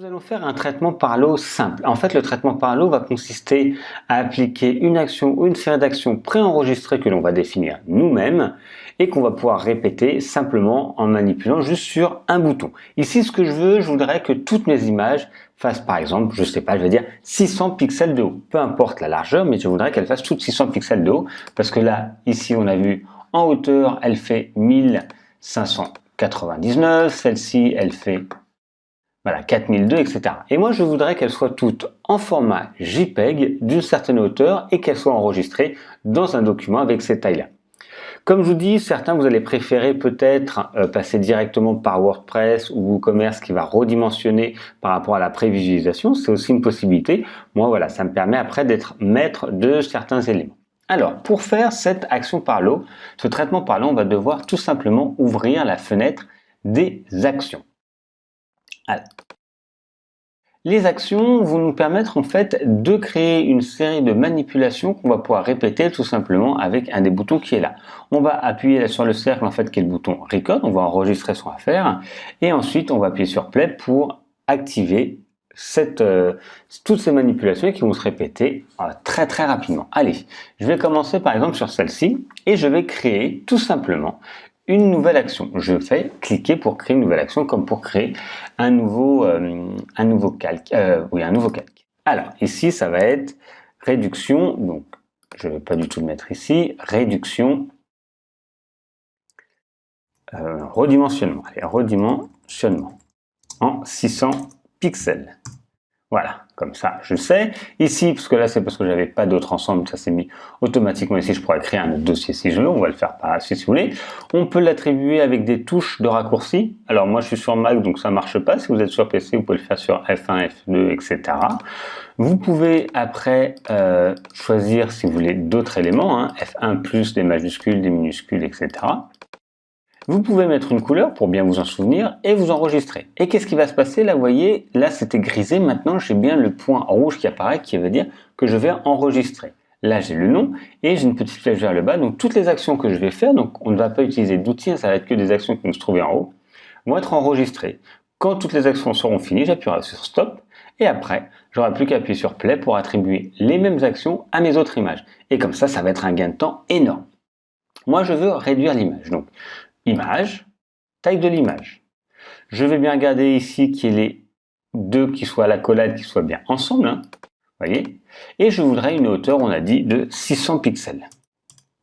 Nous allons faire un traitement par l'eau simple. En fait, le traitement par l'eau va consister à appliquer une action ou une série d'actions préenregistrées que l'on va définir nous-mêmes et qu'on va pouvoir répéter simplement en manipulant juste sur un bouton. Ici, ce que je voudrais que toutes mes images fassent, par exemple, je sais pas, je vais dire 600 pixels de haut. Peu importe la largeur, mais je voudrais qu'elles fassent toutes 600 pixels de haut parce que là, ici, on a vu en hauteur, elle fait 1599. Celle-ci, elle fait voilà, 4002, etc. Et moi, je voudrais qu'elles soient toutes en format JPEG d'une certaine hauteur et qu'elles soient enregistrées dans un document avec ces tailles-là. Comme je vous dis, certains, vous allez préférer peut-être passer directement par WordPress ou WooCommerce qui va redimensionner par rapport à la prévisualisation. C'est aussi une possibilité. Moi, voilà, ça me permet après d'être maître de certains éléments. Alors, pour faire cette action par l'eau, ce traitement par l'eau, on va devoir tout simplement ouvrir la fenêtre des actions. Alors, les actions vont nous permettre en fait de créer une série de manipulations qu'on va pouvoir répéter tout simplement avec un des boutons qui est là. On va appuyer sur le cercle en fait qui est le bouton Record, on va enregistrer son affaire et ensuite on va appuyer sur Play pour activer toutes ces manipulations qui vont se répéter très rapidement. Allez, je vais commencer par exemple sur celle-ci et je vais créer tout simplement une nouvelle action. Je fais cliquer pour créer une nouvelle action comme pour créer un nouveau calque. Un nouveau calque. Alors ici, ça va être réduction. Donc, je ne vais pas du tout le mettre ici. Réduction, redimensionnement. Allez, redimensionnement en 600 pixels. Voilà, comme ça, je sais. Ici, parce que là, c'est parce que j'avais pas d'autres ensembles, ça s'est mis automatiquement ici. Je pourrais créer un autre dossier si je veux. On va le faire par la suite si vous voulez. On peut l'attribuer avec des touches de raccourci. Alors moi, je suis sur Mac, donc ça marche pas. Si vous êtes sur PC, vous pouvez le faire sur F1, F2, etc. Vous pouvez après choisir si vous voulez d'autres éléments. F1 plus des majuscules, des minuscules, etc. Vous pouvez mettre une couleur pour bien vous en souvenir et vous enregistrer. Et qu'est-ce qui va se passer? Là, vous voyez, là c'était grisé. Maintenant, j'ai bien le point rouge qui apparaît qui veut dire que je vais enregistrer. Là, j'ai le nom et j'ai une petite flèche vers le bas. Donc, toutes les actions que je vais faire, donc on ne va pas utiliser d'outils, ça va être que des actions qui vont se trouver en haut, vont être enregistrées. Quand toutes les actions seront finies, j'appuierai sur Stop et après, j'aurai plus qu'à appuyer sur Play pour attribuer les mêmes actions à mes autres images. Et comme ça va être un gain de temps énorme. Moi, je veux réduire l'image. Donc, image, taille de l'image. Je vais bien regarder ici qu'il y ait les deux qui soient à la collade, qui soient bien ensemble. Voyez. Et je voudrais une hauteur, on a dit, de 600 pixels.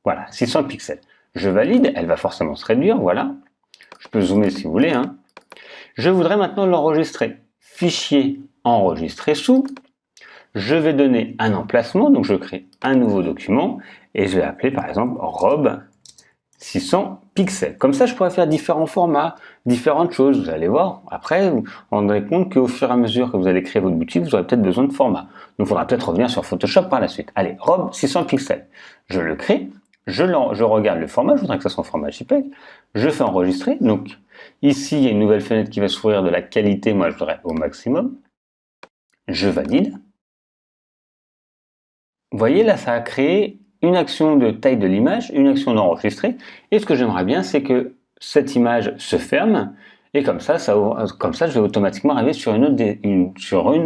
Voilà, 600 pixels. Je valide, elle va forcément se réduire, voilà. Je peux zoomer si vous voulez. Je voudrais maintenant l'enregistrer. Fichier enregistrer sous. Je vais donner un emplacement, donc je crée un nouveau document et je vais appeler par exemple robe 600 pixels. Comme ça, je pourrais faire différents formats, différentes choses. Vous allez voir. Après, vous vous rendrez compte qu'au fur et à mesure que vous allez créer votre boutique, vous aurez peut-être besoin de formats. Donc, il faudra peut-être revenir sur Photoshop par la suite. Allez, robe 600 pixels. Je le crée. Je regarde le format. Je voudrais que ça soit en format JPEG. Je fais enregistrer. Donc, ici, il y a une nouvelle fenêtre qui va s'ouvrir de la qualité. Moi, je voudrais au maximum. Je valide. Vous voyez, là, ça a créé une action de taille de l'image, une action d'enregistrer. Et ce que j'aimerais bien, c'est que cette image se ferme. Et comme ça, je vais automatiquement arriver sur une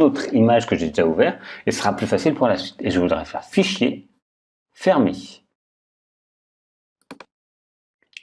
autre image que j'ai déjà ouverte. Et ce sera plus facile pour la suite. Et je voudrais faire fichier, fermer.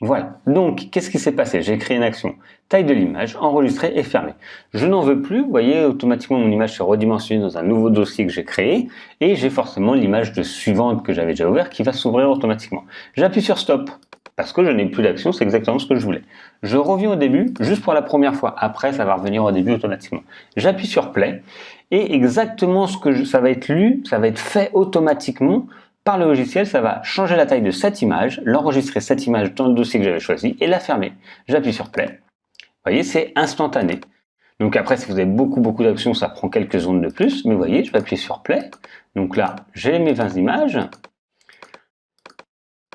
Voilà. Donc, qu'est-ce qui s'est passé? J'ai créé une action taille de l'image, enregistrer et fermer. Je n'en veux plus. Vous voyez, automatiquement, mon image s'est redimensionnée dans un nouveau dossier que j'ai créé et j'ai forcément l'image suivante que j'avais déjà ouverte qui va s'ouvrir automatiquement. J'appuie sur Stop parce que je n'ai plus d'action. C'est exactement ce que je voulais. Je reviens au début juste pour la première fois. Après, ça va revenir au début automatiquement. J'appuie sur Play et exactement ça va être lu, ça va être fait automatiquement par le logiciel, ça va changer la taille de cette image, l'enregistrer cette image dans le dossier que j'avais choisi et la fermer. J'appuie sur Play. Vous voyez, c'est instantané. Donc après, si vous avez beaucoup d'actions, ça prend quelques secondes de plus. Mais vous voyez, je vais appuyer sur Play. Donc là, j'ai mes 20 images.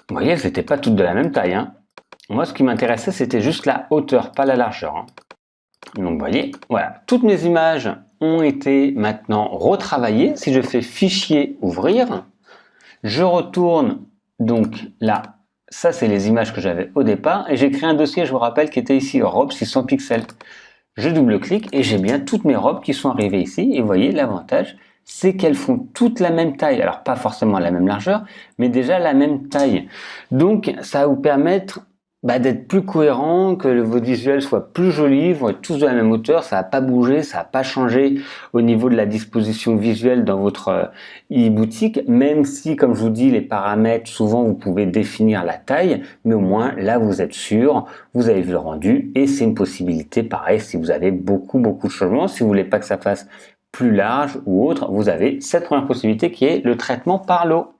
Vous voyez, elles n'étaient pas toutes de la même taille. Moi, ce qui m'intéressait, c'était juste la hauteur, pas la largeur. Donc vous voyez, voilà, toutes mes images ont été maintenant retravaillées. Si je fais Fichier, Ouvrir, je retourne donc là, ça c'est les images que j'avais au départ et j'ai créé un dossier, je vous rappelle, qui était ici, robe 600 pixels. Je double-clique et j'ai bien toutes mes robes qui sont arrivées ici. Et vous voyez, l'avantage, c'est qu'elles font toutes la même taille. Alors, pas forcément la même largeur, mais déjà la même taille. Donc, ça va vous permettre d'être plus cohérent, que votre visuel soit plus joli, ils vont être tous de la même hauteur, ça va pas bouger, ça va pas changer au niveau de la disposition visuelle dans votre e-boutique, même si, comme je vous dis, les paramètres, souvent vous pouvez définir la taille, mais au moins là vous êtes sûr, vous avez vu le rendu, et c'est une possibilité, pareil, si vous avez beaucoup de changements, si vous voulez pas que ça fasse plus large ou autre, vous avez cette première possibilité qui est le traitement par l'eau.